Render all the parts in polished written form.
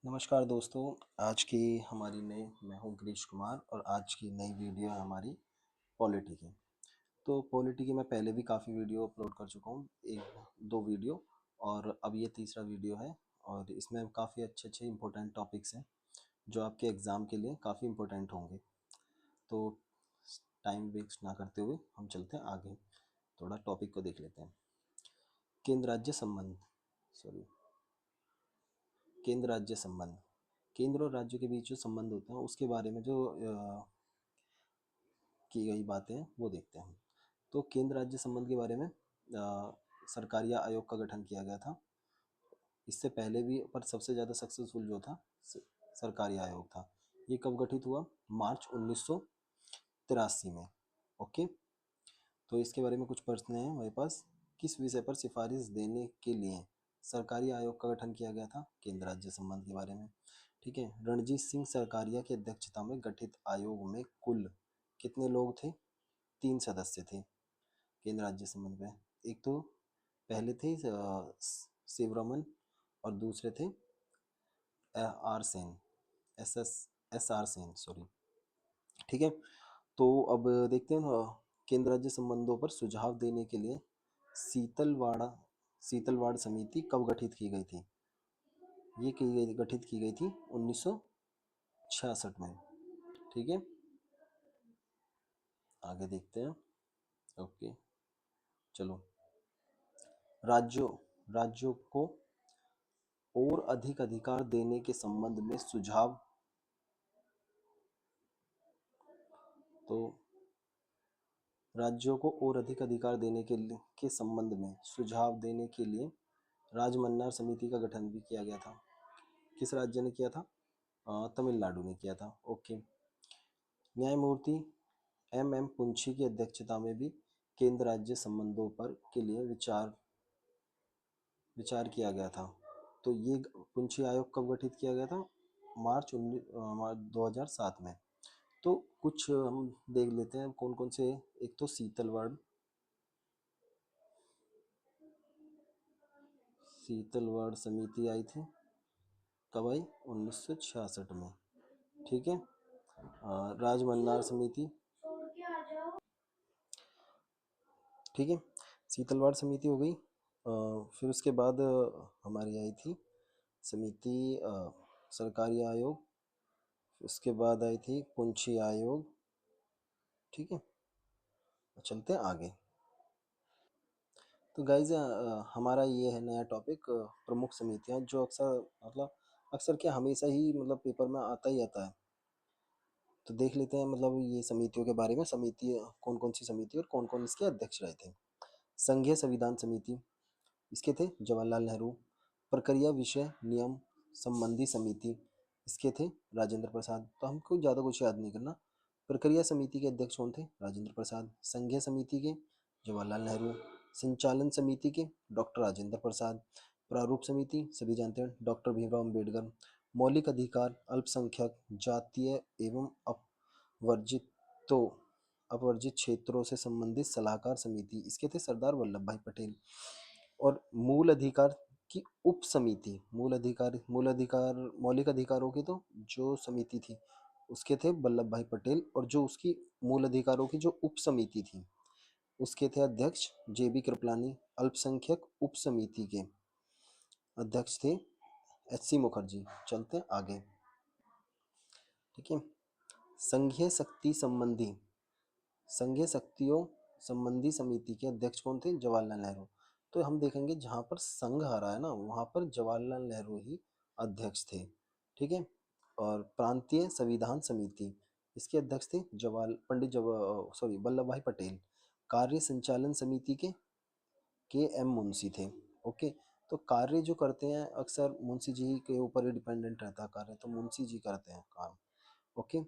नमस्कार दोस्तों। आज की हमारी नई मैं हूँ गिरीश कुमार और आज की नई वीडियो है हमारी पॉलिटी की। तो पॉलिटी की मैं पहले भी काफ़ी वीडियो अपलोड कर चुका हूँ, एक दो वीडियो, और अब ये तीसरा वीडियो है। और इसमें काफ़ी अच्छे अच्छे इंपॉर्टेंट टॉपिक्स हैं जो आपके एग्ज़ाम के लिए काफ़ी इंपॉर्टेंट होंगे। तो टाइम वेस्ट ना करते हुए हम चलते हैं आगे, थोड़ा टॉपिक को देख लेते हैं। केंद्र राज्य संबंध सॉरी केंद्र राज्य संबंध, केंद्र और राज्य के बीच जो संबंध होते हैं उसके बारे में जो की गई बातें हैं वो देखते हैं। तो केंद्र राज्य संबंध के बारे में सरकारिया आयोग का गठन किया गया था। इससे पहले भी, पर सबसे ज़्यादा सक्सेसफुल जो था सरकारिया आयोग था। ये कब गठित हुआ? मार्च 1983 में। ओके, तो इसके बारे में कुछ प्रश्न हैं हमारे पास। किस विषय पर सिफारिश देने के लिए सरकारी आयोग का गठन किया गया था? केंद्र राज्य संबंध के बारे में। ठीक है, रणजीत सिंह सरकारिया की अध्यक्षता में गठित आयोग में कुल कितने लोग थे? 3 सदस्य थे केंद्र राज्य संबंध में। एक तो पहले थे शिवरमन और दूसरे थे R Sen, S R Sen, sorry. ठीक है, तो अब देखते हैं केंद्र राज्य संबंधों पर सुझाव देने के लिए शीतलवाड़ा शीतलवाड़ समिति कब गठित की गई थी? ये गठित की गई थी 1966 में। ठीक है, आगे देखते हैं। ओके, चलो। राज्यों राज्यों को और अधिक अधिकार देने के संबंध में सुझाव, तो राज्यों को और अधिक अधिकार देने के संबंध में सुझाव देने के लिए राजमन्नार समिति का गठन भी किया गया था। किस राज्य ने किया था? तमिलनाडु ने किया था। ओके, न्यायमूर्ति एम पुंछी की अध्यक्षता में भी केंद्र राज्य संबंधों पर के लिए विचार किया गया था। तो ये पुंछी आयोग कब गठित किया गया था? मार्च 2007 में। तो कुछ हम देख लेते हैं कौन कौन से। एक तो शीतलवाड़ समिति आई थी, कब आई? 1966 में। ठीक है, राजमन्नार समिति। ठीक है, शीतलवाड़ समिति हो गई। फिर उसके बाद हमारी आई थी समिति सरकारी आयोग। उसके बाद आई थी पुंछी आयोग। ठीक है, चलते हैं आगे। तो गाइज हमारा ये है नया टॉपिक, प्रमुख समितियां, जो अक्सर क्या हमेशा ही पेपर में आता ही आता है। तो देख लेते हैं ये समितियों के बारे में। समिति कौन कौन सी समिति और कौन कौन इसके अध्यक्ष रहे थे। संघीय संविधान समिति, इसके थे जवाहरलाल नेहरू। प्रक्रिया विषय नियम संबंधी समिति, इसके थे राजेंद्र प्रसाद। तो हमको ज़्यादा कुछ याद नहीं करना। प्रक्रिया समिति के अध्यक्ष कौन थे? राजेंद्र प्रसाद। संघीय समिति के जवाहरलाल नेहरू। संचालन समिति के डॉक्टर राजेंद्र प्रसाद। प्रारूप समिति सभी जानते हैं, डॉक्टर भीमराव अम्बेडकर। मौलिक अधिकार, अल्पसंख्यक, जातीय एवं अपवर्जित अपवर्जित क्षेत्रों से संबंधित सलाहकार समिति, इसके थे सरदार वल्लभ भाई पटेल। और मूल अधिकार की उप समिति, मौलिक अधिकारों की तो जो समिति थी उसके थे वल्लभ भाई पटेल, और जो उसकी मूल अधिकारों की जो उप समिति थी उसके थे अध्यक्ष जेबी कृपलानी। अल्पसंख्यक उप समिति के अध्यक्ष थे एचसी मुखर्जी। चलते हैं आगे। ठीक है, संघीय शक्ति संबंधी संघीय शक्तियों संबंधी समिति के अध्यक्ष कौन थे? जवाहरलाल नेहरू। तो हम देखेंगे जहां पर संघ आ रहा है ना वहां पर जवाहरलाल नेहरू ही अध्यक्ष थे। ठीक है, और प्रांतीय संविधान समिति, इसके अध्यक्ष थे वल्लभ भाई पटेल। कार्य संचालन समिति के एम मुंशी थे। ओके, तो कार्य जो करते हैं अक्सर मुंशी जी के ऊपर ही डिपेंडेंट रहता है कार्य, तो मुंशी जी करते हैं काम। ओके,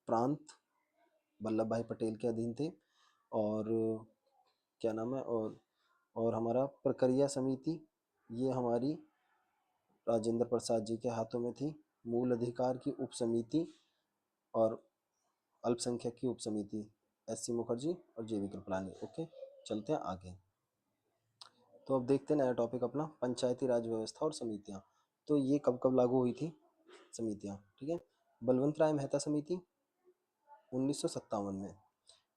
प्रांत वल्लभ भाई पटेल के अधीन थे। और क्या नाम है, और हमारा प्रक्रिया समिति, ये हमारी राजेंद्र प्रसाद जी के हाथों में थी। मूल अधिकार की उप समिति और अल्पसंख्यक की उप समिति एससी मुखर्जी और जेबी कृपलानी। ओके, चलते हैं आगे। तो अब देखते हैं नया टॉपिक अपना, पंचायती राज व्यवस्था और समितियां। तो ये कब कब लागू हुई थी? समितियाँ, ठीक है। बलवंत राय मेहता समिति 1957 में,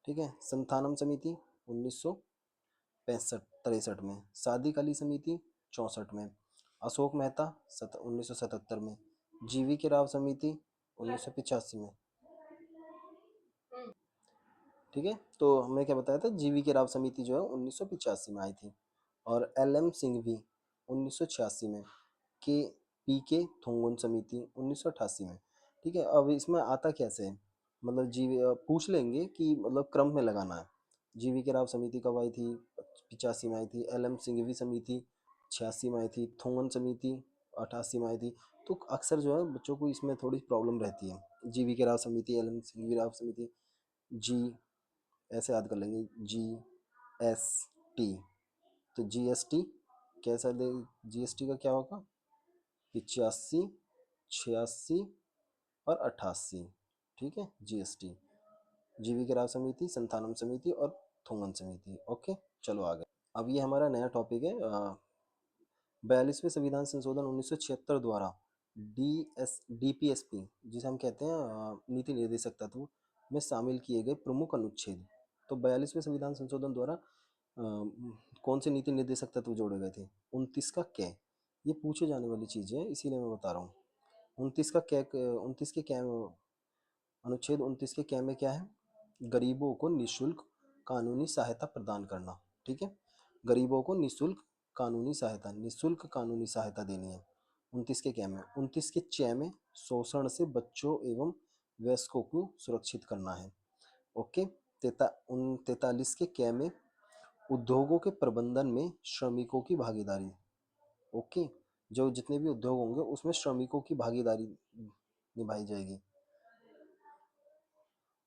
ठीक है। संथानम समिति 1965-63 में, सादिक अली समिति 64 में, अशोक मेहता 1977 में, जीवी के राव समिति 1985 में, ठीक है। तो हमने क्या बताया था, जीवी के राव समिति जो है 1985 में आई थी, और एल एम सिंघवी 1986 में, के थोंगन समिति 1988 में, ठीक है। अब इसमें आता कैसे है, मतलब पूछ लेंगे कि मतलब क्रम में लगाना है। जीवी के राव समिति कब आई थी, 85 में आई थी। एल एम सिंघवी समिति 86 में आई थी। थोंगन समिति 88 में आई थी। तो अक्सर जो है बच्चों को इसमें थोड़ी प्रॉब्लम रहती है। जीवी के राव समिति, एल एम सिंघवी राव समिति, जी ऐसे याद कर लेंगे, GST। तो GST कैसा दे, GST का क्या होगा, 85, 86 और 88, ठीक है। GST, जीवी के राव समिति, संथानम समिति और थोंगन समिति। ओके, चलो आगे। अब ये हमारा नया टॉपिक है, 42वें संविधान संशोधन 1976 द्वारा DPSP, जिसे हम कहते हैं नीति निर्देशक तत्व में शामिल किए गए प्रमुख अनुच्छेद। तो 42वें संविधान संशोधन द्वारा कौन से नीति निर्देशक तत्व जोड़े गए थे? 29 का कै, ये पूछे जाने वाली चीज़ है, इसीलिए मैं बता रहा हूँ। 29 का कै, 29 के कै, अनुच्छेद 29 के कै में क्या है? गरीबों को निःशुल्क कानूनी सहायता प्रदान करना, ठीक है। गरीबों को निःशुल्क कानूनी सहायता देनी है 29 के कै में। 29 के चे में शोषण से बच्चों एवं वयस्कों को सुरक्षित करना है। ओके। 43 के कै में उद्योगों के प्रबंधन में श्रमिकों की भागीदारी। ओके, जो जितने भी उद्योग होंगे उसमें श्रमिकों की भागीदारी निभाई जाएगी।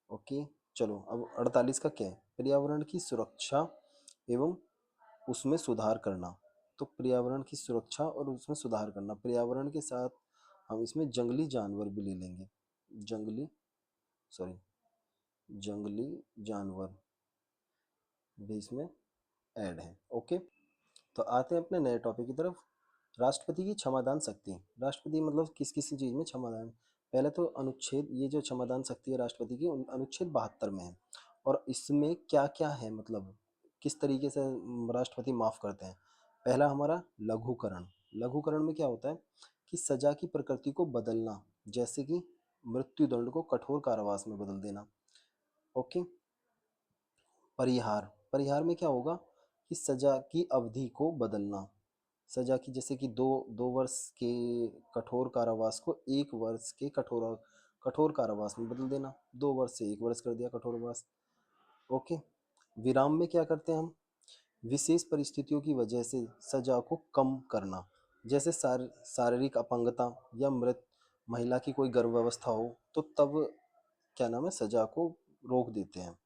ओके, चलो अब 48 का क्या है? पर्यावरण की सुरक्षा एवं उसमें सुधार करना। तो पर्यावरण की सुरक्षा और उसमें सुधार करना, पर्यावरण के साथ हम इसमें जंगली जानवर भी ले लेंगे। जंगली जानवर भी इसमें ऐड है। ओके, तो आते हैं अपने नए टॉपिक की तरफ। राष्ट्रपति की क्षमादान शक्ति। राष्ट्रपति मतलब किस किस चीज़ में क्षमादान? पहले तो अनुच्छेद, ये जो क्षमादान शक्ति है राष्ट्रपति की, अनुच्छेद 72 में है। और इसमें क्या क्या है, मतलब किस तरीके से राष्ट्रपति माफ़ करते हैं? पहला हमारा लघुकरण। लघुकरण में क्या होता है कि सजा की प्रकृति को बदलना, जैसे कि मृत्युदंड को कठोर कारावास में बदल देना। ओके। परिहार, परिहार में क्या होगा कि सजा की अवधि को बदलना। सजा की जैसे कि 2 वर्ष के कठोर कारावास को 1 वर्ष के कठोर कारावास में बदल देना। 2 वर्ष से 1 वर्ष कर दिया कठोरवास। ओके। विराम में क्या करते हैं हम? विशेष परिस्थितियों की वजह से सजा को कम करना, जैसे शारीरिक अपंगता या मृत महिला की कोई गर्भावस्था हो, तो तब क्या नाम है, सजा को रोक देते हैं।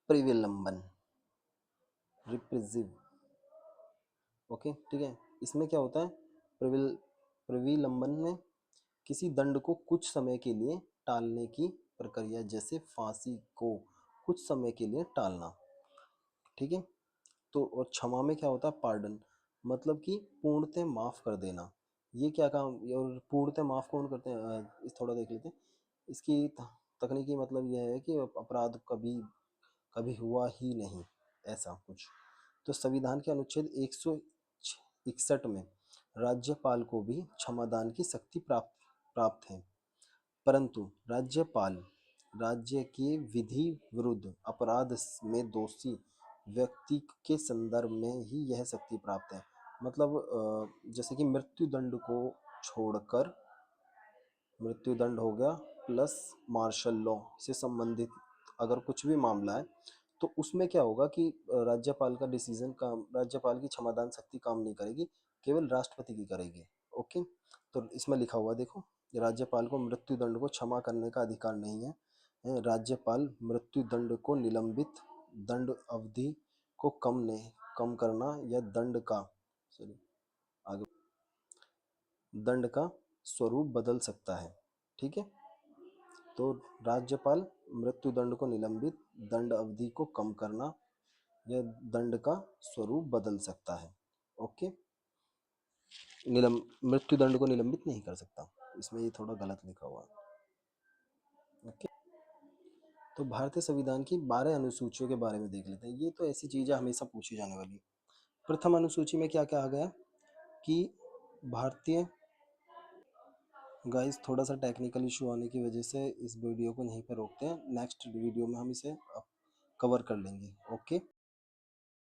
परिविलंबन, रिप्रेसिव। ओके, ठीक है। इसमें क्या होता है, प्रविलंबन में किसी दंड को कुछ समय के लिए टालने की प्रक्रिया, जैसे फांसी को कुछ समय के लिए टालना, ठीक है। तो और क्षमा में क्या होता है, पार्डन, मतलब कि पूर्णतः माफ कर देना। ये क्या काम, और पूर्णतः माफ कौन करते हैं, इस थोड़ा देख लेते हैं। इसकी तकनीकी मतलब यह है कि अपराध कभी कभी हुआ ही नहीं, ऐसा कुछ। तो संविधान के अनुच्छेद 161 में राज्यपाल को भी क्षमादान की शक्ति प्राप्त है, परंतु राज्यपाल राज्य के विधि विरुद्ध अपराध में दोषी व्यक्ति के संदर्भ में ही यह शक्ति प्राप्त है। मतलब जैसे कि मृत्युदंड को छोड़कर, मृत्युदंड हो गया प्लस मार्शल लॉ से संबंधित अगर कुछ भी मामला है, तो उसमें क्या होगा कि राज्यपाल का डिसीजन काम, राज्यपाल की क्षमादान शक्ति काम नहीं करेगी, केवल राष्ट्रपति की करेगी। ओके, तो इसमें लिखा हुआ देखो, राज्यपाल को मृत्युदंड को क्षमा करने का अधिकार नहीं है। राज्यपाल मृत्युदंड को निलंबित, दंड अवधि को कम करना या आगे दंड का स्वरूप बदल सकता है, ठीक है। तो राज्यपाल मृत्युदंड को निलंबित, दंड अवधि को कम करना या दंड का स्वरूप बदल सकता है। ओके, मृत्युदंड को निलंबित नहीं कर सकता। इसमें ये थोड़ा गलत लिखा हुआ है। ओके, तो भारतीय संविधान की 12 अनुसूचियों के बारे में देख लेते हैं। ये तो ऐसी चीज़ है हमेशा पूछी जाने वाली। प्रथम अनुसूची में क्या क्या आ गया कि भारतीय, गाइस थोड़ा सा टेक्निकल इशू आने की वजह से इस वीडियो को यहीं पर रोकते हैं, नेक्स्ट वीडियो में हम इसे कवर कर लेंगे। ओके।